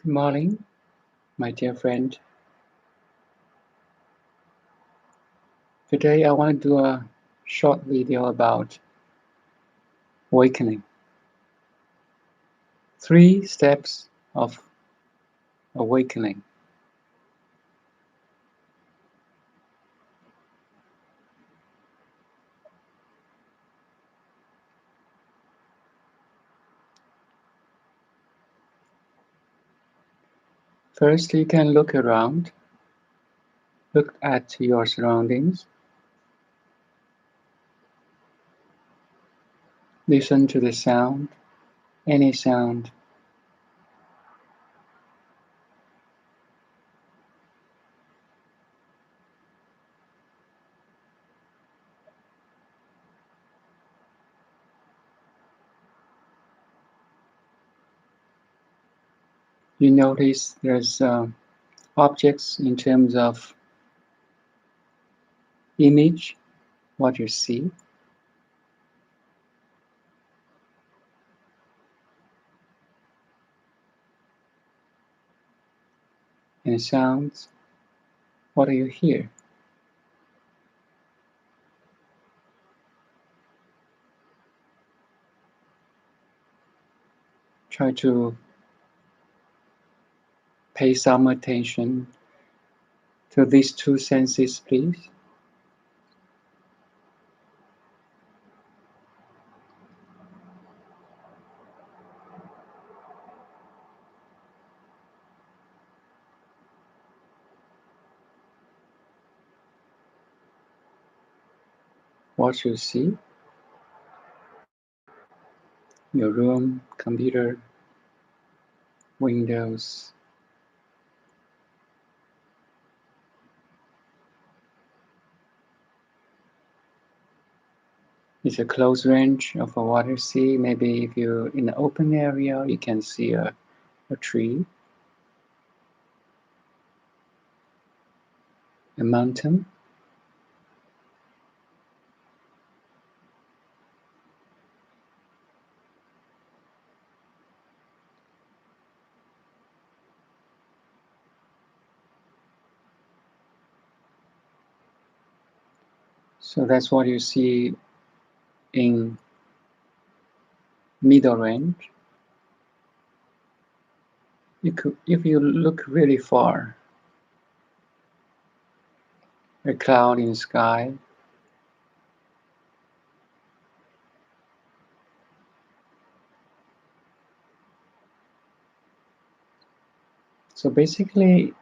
Good morning, my dear friend. Today I want to do a short video about awakening. 3 steps of awakening. First, you can look around, look at your surroundings, listen to the sound, any sound. You notice there's objects in terms of image, what you see, and sounds, what do you hear? Try to pay some attention to these 2 senses, please. What you see, your room, computer, windows. It's a close range of what you see. Maybe if you're in an open area, you can see a tree, a mountain. So that's what you see in middle range. If you look really far, a cloud in the sky, so basically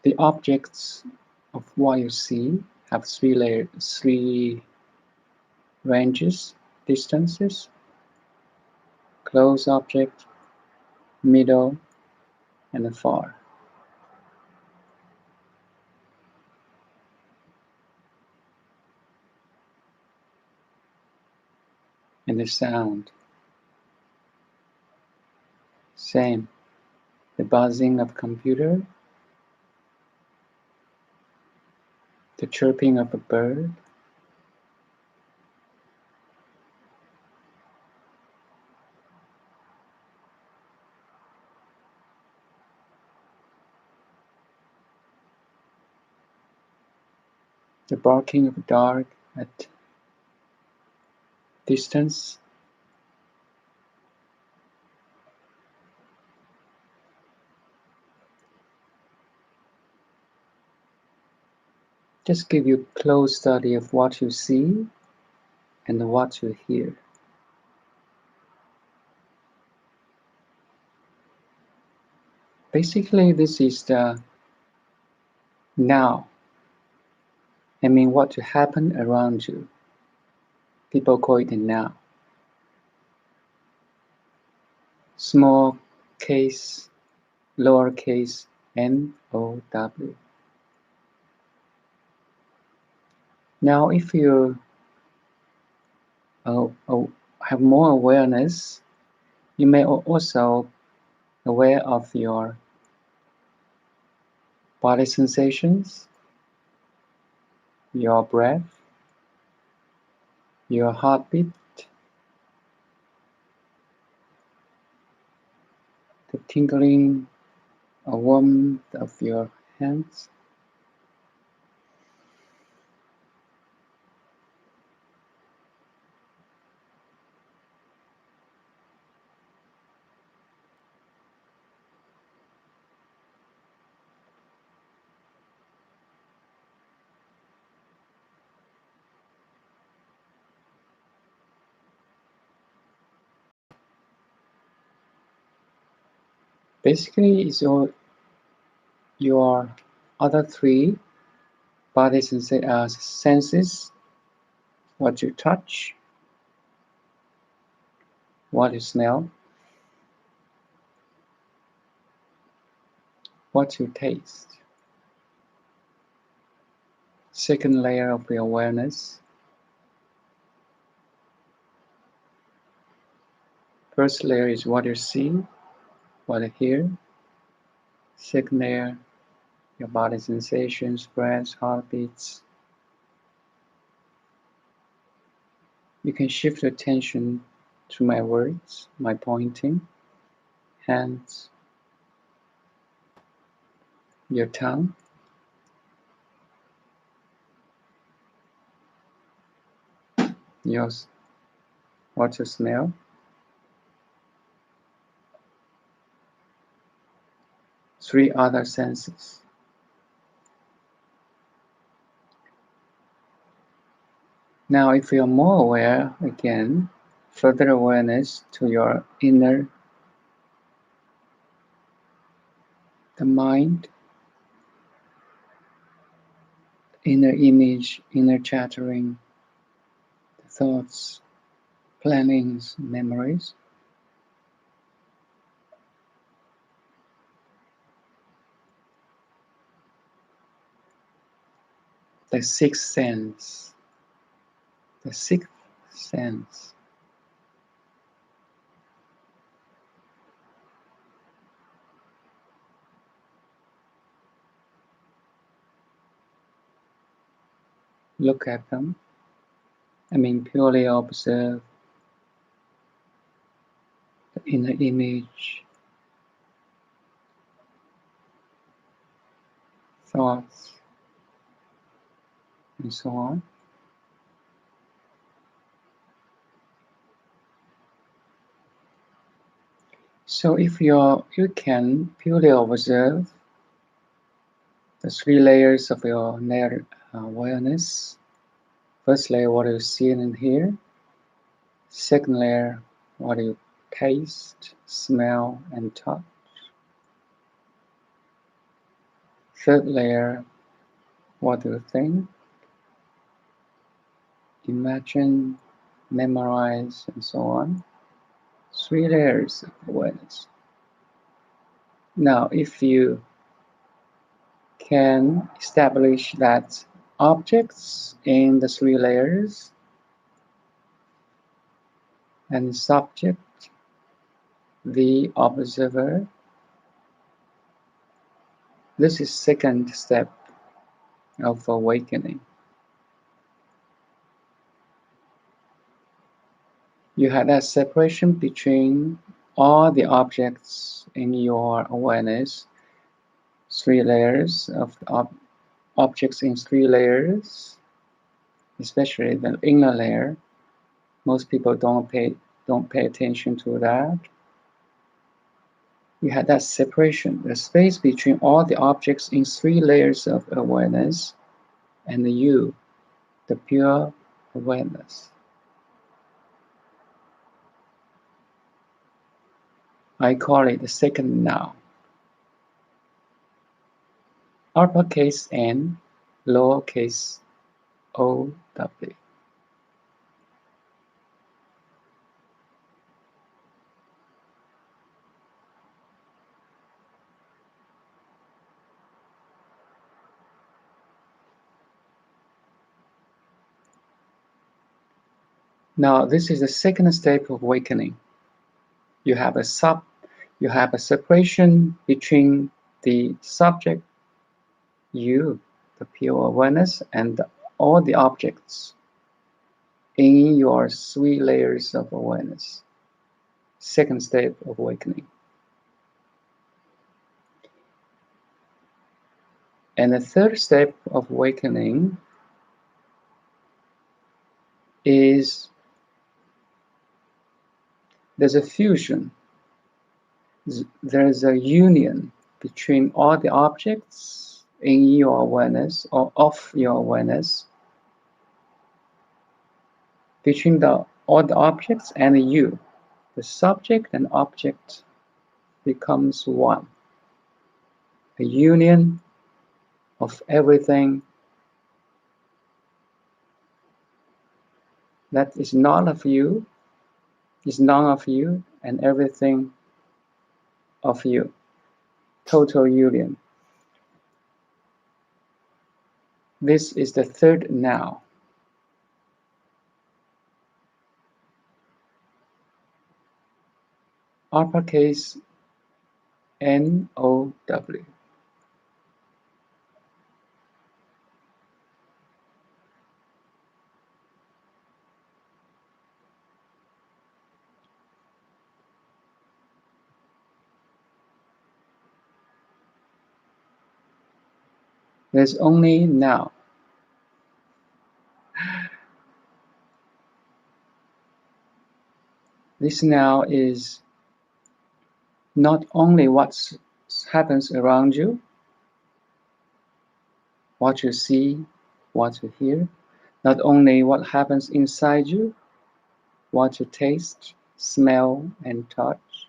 the objects of what you see have 3 ranges, distances: close object, middle, and far. And the sound, same. The buzzing of computer, the chirping of a bird, the barking of a dog at distance, just give you a close study of what you see and what you hear. Basically, this is the now. I mean, what to happen around you. People call it the now. Small case, lowercase N-O-W. Now, if you have more awareness, you may also aware of your body sensations, your breath, your heartbeat, tingling or warmth of your hands. Basically, it's your other three body senses: what you touch, what you smell, what you taste. Second layer of your awareness. First layer is what you see, what you hear. Second layer, your body sensations, breaths, heartbeats. You can shift your attention to my words, my pointing, hands, your tongue. Yours, what you smell. Three other senses. Now, if you're more aware, again, further awareness to your inner, the mind, inner image, inner chattering, the thoughts, plannings, memories. The sixth sense. The sixth sense. Look at them. Purely observe the inner image, thoughts, and so on. So if you can purely observe the three layers of your awareness. First layer, what you see and hear. Second layer, what you taste, smell, and touch. Third layer, what you think, imagine, memorize, and so on. Three layers of awareness. Now, if you can establish that objects in the three layers and subject, the observer, this is second step of awakening. You have that separation between all the objects in your awareness, three layers of objects in three layers, especially the inner layer. Most people don't pay attention to that. You have that separation, the space between all the objects in three layers of awareness and you, the pure awareness. I call it the second now. Uppercase N, lowercase o w. Now, this is the second step of awakening. You have a separation between the subject, you, the pure awareness, and all the objects in your three layers of awareness. Second step of awakening. And the third step of awakening is there's a fusion, there's a union between all the objects in your awareness or of your awareness, between all the objects and you. The subject and object becomes one, a union of everything that is none of you, is none of you, and everything of you. Total union. This is the third now. Uppercase N-O-W. There's only now. This now is not only what happens around you, what you see, what you hear, not only what happens inside you, what you taste, smell, and touch,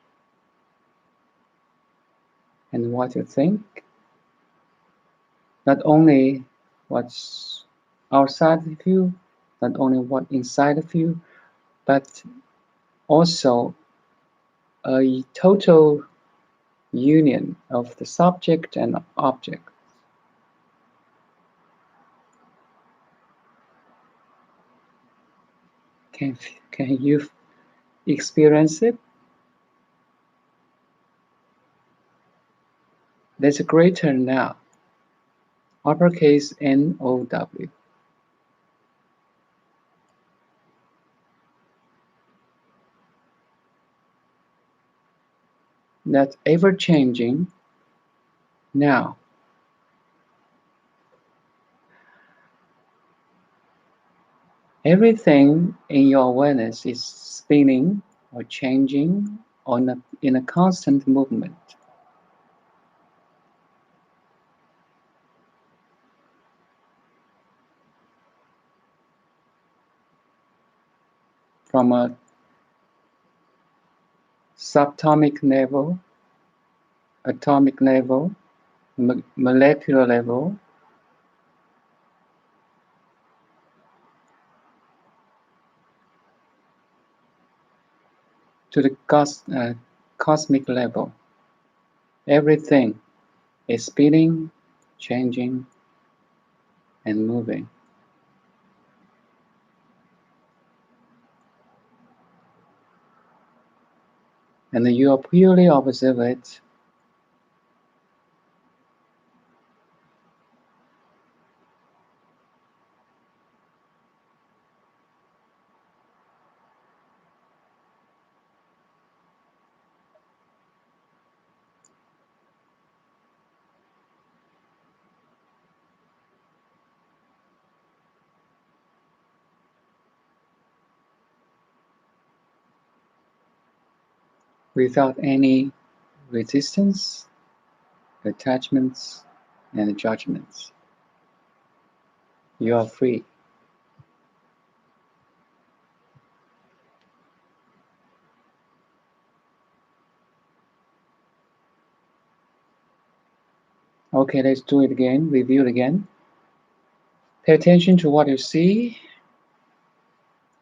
and what you think, not only what's outside of you, not only what inside of you, but also a total union of the subject and object. Can you experience it? There's a greater now. Uppercase N-O-W. That ever-changing now. Everything in your awareness is spinning or changing in a constant movement. From a subatomic level, atomic level, molecular level, to the cosmic level. Everything is spinning, changing, and moving. And you are purely observe it without any resistance, attachments, and judgments. You are free. Okay, let's do it again, review it again. Pay attention to what you see,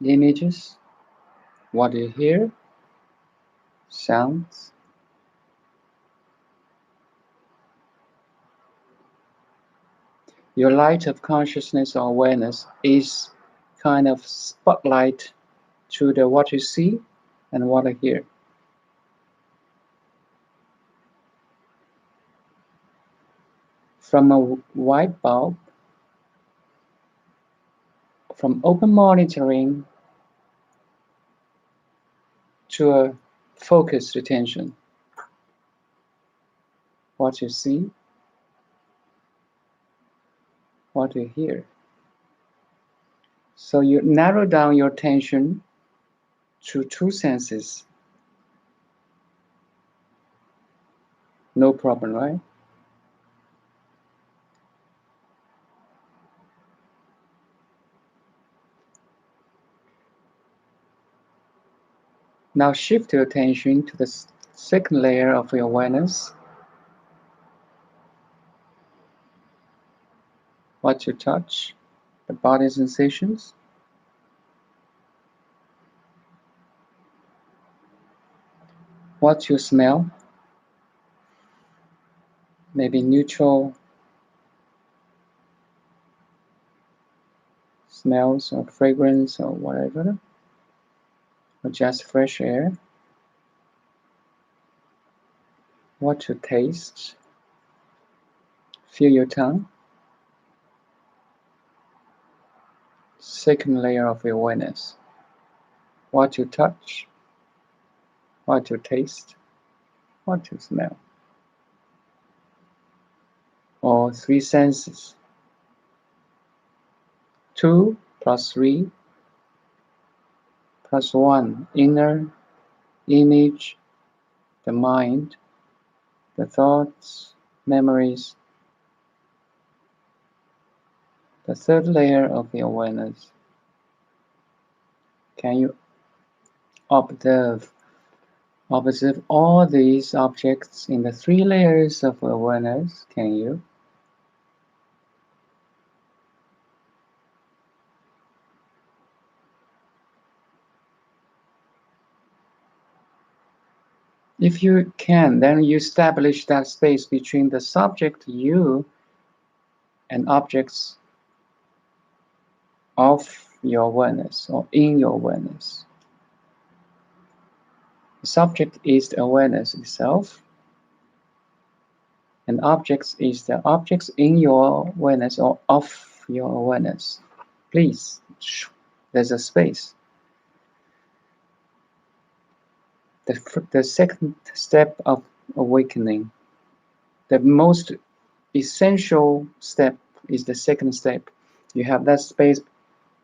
images, what you hear, sounds. Your light of consciousness or awareness is kind of spotlight to the what you see and what you hear. From a white bulb, from open monitoring to a focused attention. What you see, what do you hear? So you narrow down your attention to two senses. No problem, right? Now shift your attention to the second layer of your awareness. What you touch, the body sensations. What you smell, maybe neutral smells or fragrance or whatever, or just fresh air. What you taste, feel your tongue. Second layer of awareness. What you touch, what you taste, what you smell. Or three senses. 2 plus 3 plus 1. Inner image, the mind, the thoughts, memories. The third layer of the awareness. Can you observe all these objects in the three layers of awareness? Can you? If you can, then you establish that space between the subject, you, and objects of your awareness or in your awareness. The subject is the awareness itself, and objects is the objects in your awareness or of your awareness. Please, there's a space. The second step of awakening, the most essential step is the second step. You have that space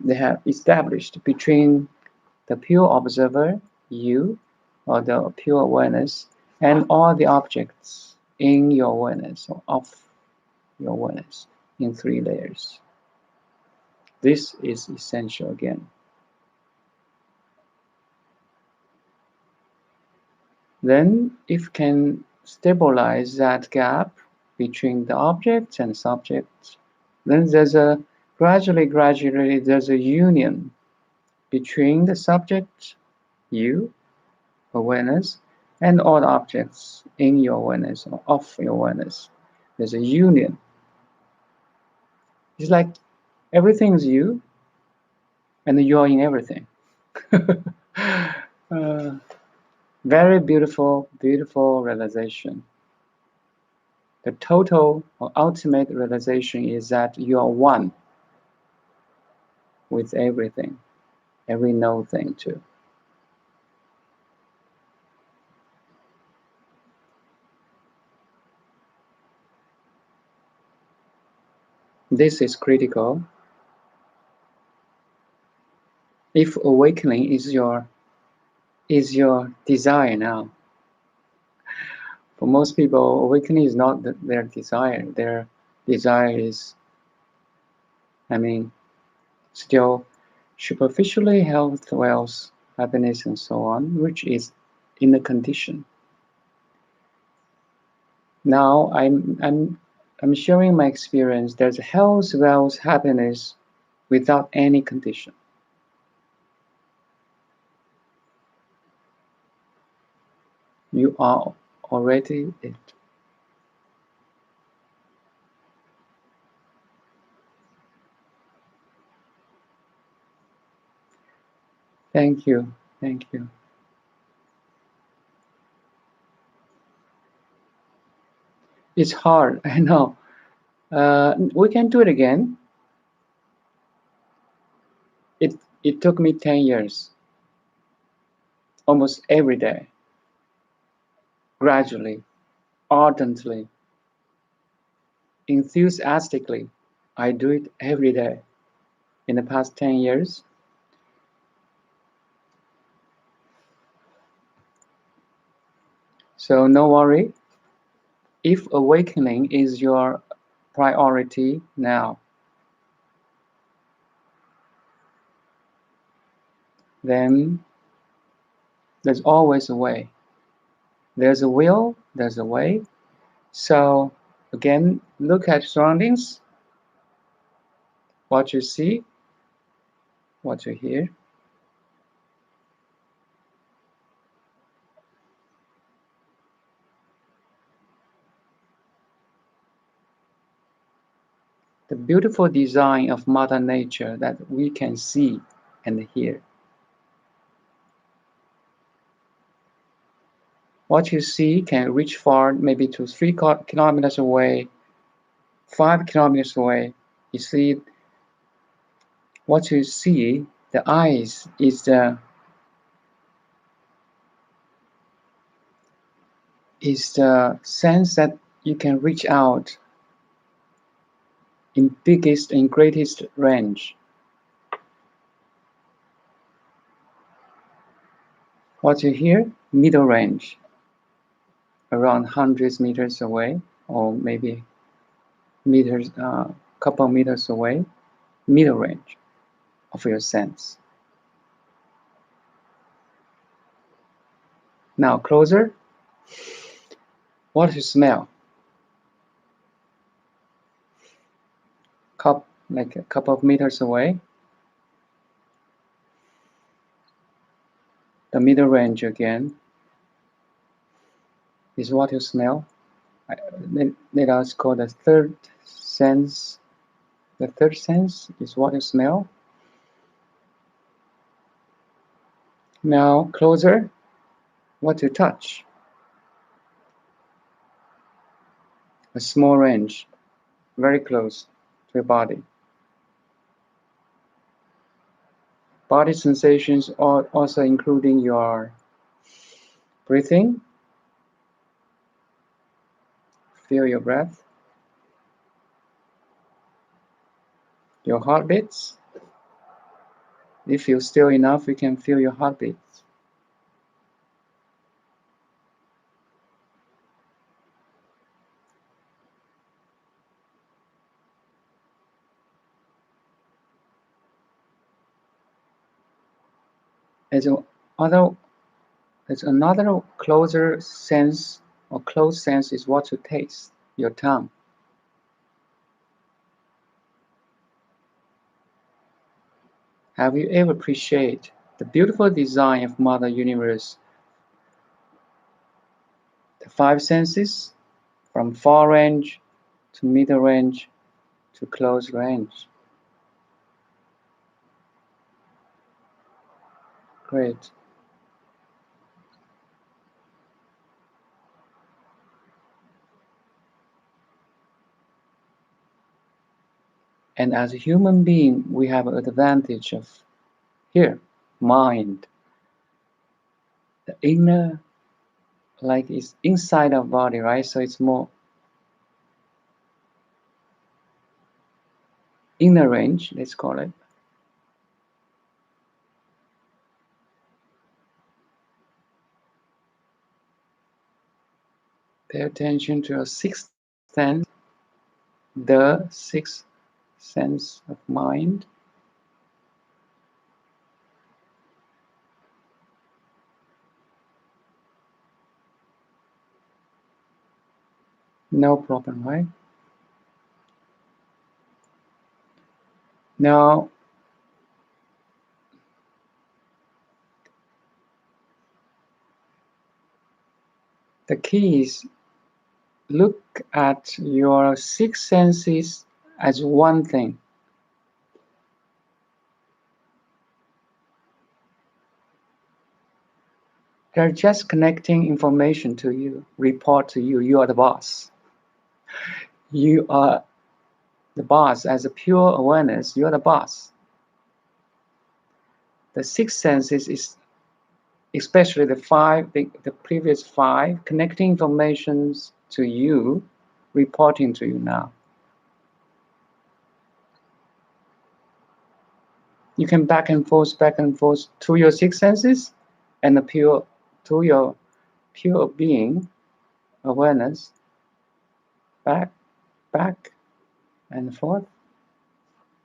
they have established between the pure observer, you, or the pure awareness, and all the objects in your awareness or of your awareness in three layers. This is essential again. Then, if you can stabilize that gap between the object and subject, then there's a gradually, there's a union between the subject, you, awareness, and all the objects in your awareness or of your awareness. There's a union. It's like everything is you, and you're in everything. Very beautiful, beautiful realization. The total or ultimate realization is that you are one with everything, every known thing too. This is critical. If awakening is your desire now, for most people, awakening is not their desire. Their desire is, still superficially health, wealth, happiness, and so on, which is in a condition. Now I'm sharing my experience. There's health, wealth, happiness without any condition. You are already it. Thank you. Thank you. It's hard, I know. We can do it again. It took me 10 years, almost every day, gradually, ardently, enthusiastically. I do it every day in the past 10 years. So no worry. If awakening is your priority now, then there's always a way. There's a will, there's a way. So again, look at surroundings, what you see, what you hear. The beautiful design of Mother Nature that we can see and hear. What you see can reach far, maybe to 3 kilometers away, 5 kilometers away. You see, what you see, the eyes is the sense that you can reach out in biggest and greatest range. What you hear, middle range, around hundreds meters away, or maybe meters, couple meters away, middle range of your sense. Now closer, what you smell? Like a couple of meters away, the middle range again is what you smell. Let us call the third sense. The third sense is what you smell. Now closer, what you touch. A small range, very close to your body. Body sensations are also including your breathing. Feel your breath. Your heartbeats. If you're still enough, you can feel your heartbeats. There's another closer sense or close sense is what you taste, your tongue. Have you ever appreciated the beautiful design of Mother Universe? The 5 senses, from far range to middle range to close range. Great. And as a human being, we have an advantage of here, mind. The inner, like it's inside our body, right? So it's more inner range, let's call it. Pay attention to your sixth sense, the sixth sense of mind. No problem, right? Now, the key is look at your 6 senses as one thing. They're just connecting information to you, report to you. You are the boss. You are the boss. As a pure awareness, you are the boss. The 6 senses is especially the previous 5, connecting informations to you, reporting to you now. You can back and forth to your six senses and the pure to your pure being awareness, back, back and forth,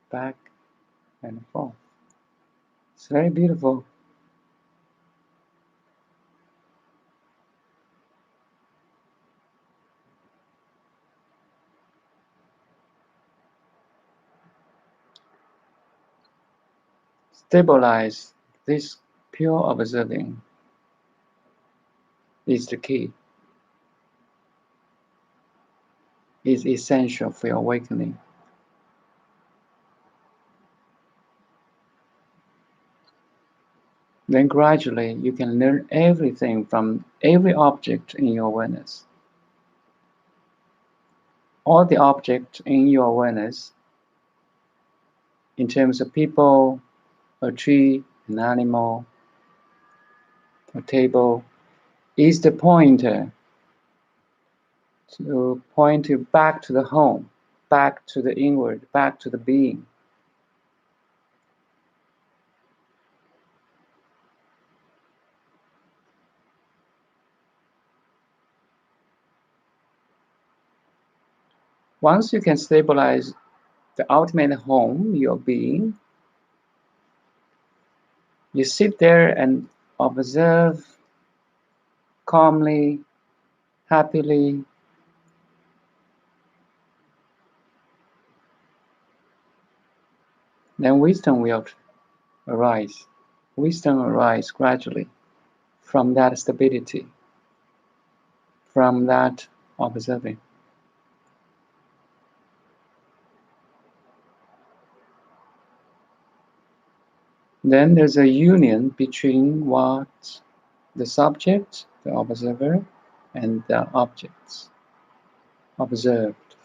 back and forth. It's very beautiful. Stabilize this pure observing is the key, is essential for your awakening. Then gradually you can learn everything from every object in your awareness. All the objects in your awareness, in terms of people, a tree, an animal, a table, is the pointer to point you back to the home, back to the inward, back to the being. Once you can stabilize the ultimate home, your being, you sit there and observe calmly, happily. Then wisdom will arise. Wisdom arises gradually from that stability, from that observing. Then there's a union between what the subject, the observer, and the objects observed.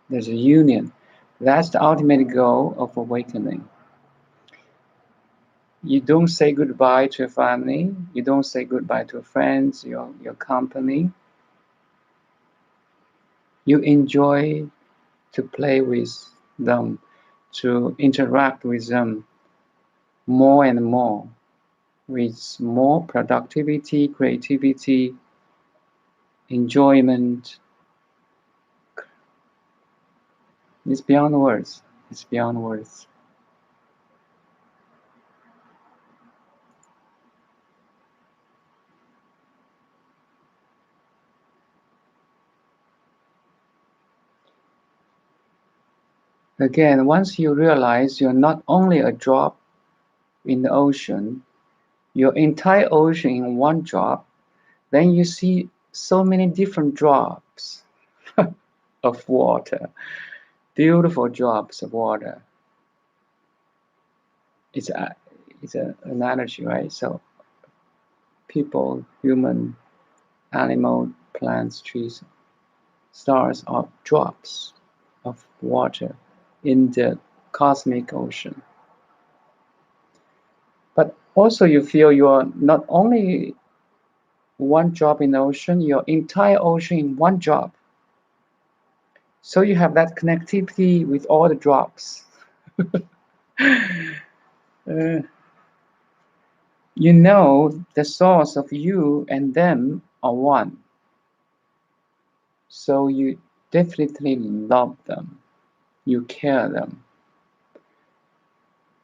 There's a union. That's the ultimate goal of awakening. You don't say goodbye to your family. You don't say goodbye to your friends, your company. You enjoy to play with them, to interact with them more and more, with more productivity, creativity, enjoyment. It's beyond words. It's beyond words. Again, once you realize you're not only a drop in the ocean, your entire ocean in one drop, then you see so many different drops of water, beautiful drops of water. It's an analogy, right? So people, human, animal, plants, trees, stars are drops of water in the cosmic ocean. But also you feel you are not only one drop in the ocean, your entire ocean in one drop. So you have that connectivity with all the drops. You know the source of you and them are one. So you definitely love them. You care them.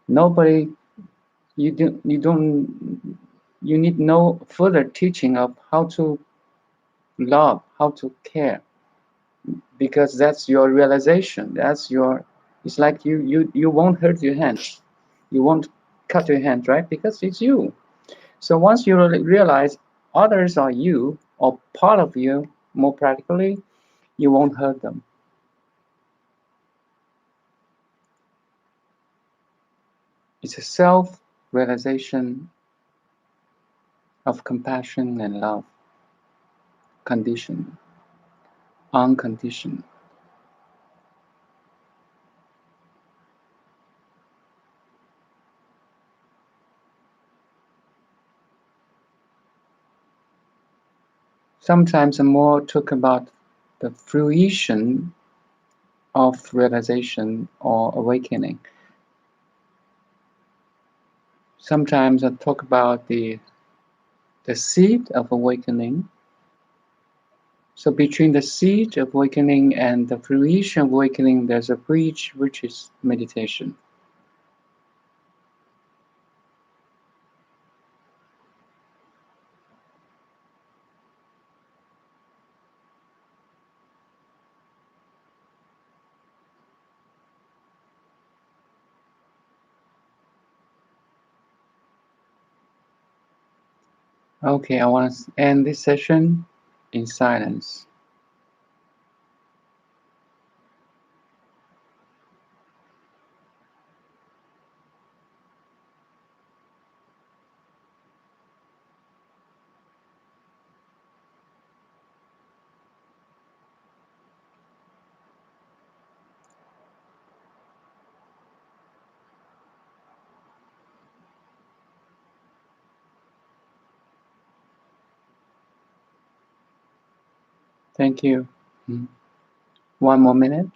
Nobody, you need no further teaching of how to love, how to care, because that's your realization. It's like you won't hurt your hand. You won't cut your hand, right? Because it's you. So once you realize others are you or part of you, more practically, you won't hurt them. It's a self-realization of compassion and love, conditioned, unconditioned. Sometimes more talk about the fruition of realization or awakening. Sometimes I talk about the seed of awakening. So between the seed of awakening and the fruition of awakening, there's a bridge, which is meditation. Okay, I want to end this session in silence. Thank you. One more minute.